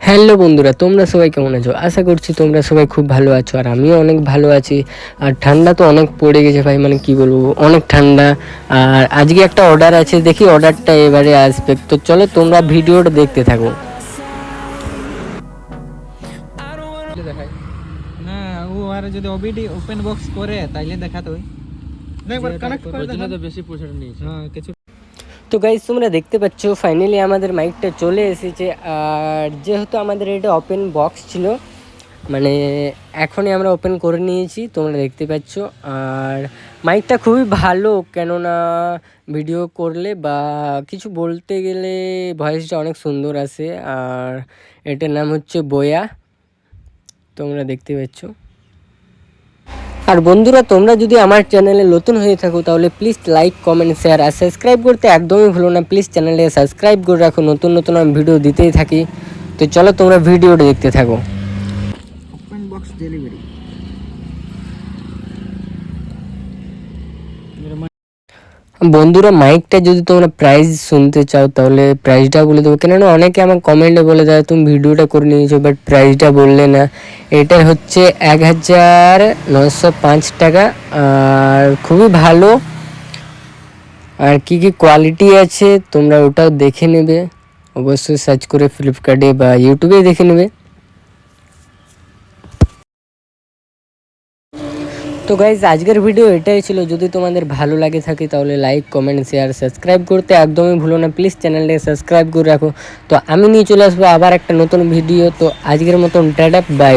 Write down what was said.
Hello বন্ধুরা, তোমরা সবাই কেমন আছো? আশা করছি তোমরা সবাই খুব ভালো আছো, আর আমিও অনেক ভালো আছি। আর ঠান্ডা তো অনেক পড়ে গেছে ভাই, মানে কি বলবো, অনেক ঠান্ডা। আর আজকে একটা অর্ডার আছে, দেখি অর্ডারটা এবারে আসবে। তো চলো তোমরা ভিডিওটা দেখতে থাকো। দেখায় না, ও আর যদি ওবিডি ওপেন বক্স করে তাইলে দেখাতো। একবার কানেক্ট করে দেখা তো বেশি পয়সাটা নিয়েছে। হ্যাঁ কিছু। তো গাইজ তোমরা দেখতে পাচ্ছ ফাইনালি আমাদের মাইকটা চলে এসেছে। আর যেহেতু আমাদের এটা ওপেন বক্স ছিল, মানে এখনই আমরা ওপেন করে নিয়েছি, তোমরা দেখতে পাচ্ছ। আর মাইকটা খুবই ভালো, কেননা ভিডিও করলে বা কিছু বলতে গেলে ভয়েসটা অনেক সুন্দর আসে। আর এটার নাম হচ্ছে বোয়া, তোমরা দেখতে পাচ্ছ। আর বন্ধুরা, তোমরা যদি আমার চ্যানেলে নতুন হয়ে থাকো তাহলে প্লিজ লাইক, কমেন্ট, শেয়ার আর সাবস্ক্রাইব করতে একদমই ভুলো না। প্লিজ চ্যানেলে সাবস্ক্রাইব করে রাখো, নতুন নতুন আমি ভিডিও দিতেই থাকি। তো চলো তোমরা ভিডিওটা দেখতে থাকো। Open box delivery. বন্ধুরা, মাইকটা যদি তোমরা প্রাইস শুনতে চাও তাহলে প্রাইসটা বলে দেবো, কেননা অনেকে আমার কমেন্টে বলে দেয় তুমি ভিডিওটা করে নিয়েছো বাট প্রাইসটা বললে না। এটা হচ্ছে 1905 টাকা। আর খুবই ভালো। আর কি কি কোয়ালিটি আছে তোমরা ওটাও দেখে নেবে, অবশ্যই সার্চ করে ফ্লিপকার্টে বা ইউটিউবে দেখে নেবে। তো গাইজ আজকের ভিডিও এটাই ছিল। যদি তোমাদের ভালো লাগে থাকে তাহলে লাইক, কমেন্ট, শেয়ার, সাবস্ক্রাইব করতে একদমই ভুলো না। প্লিজ চ্যানেলটাকে সাবস্ক্রাইব করে রাখো। তো আমি নিয়ে চলে আসবো আবার একটা নতুন ভিডিও। তো আজকের মতন টাটা, বাই।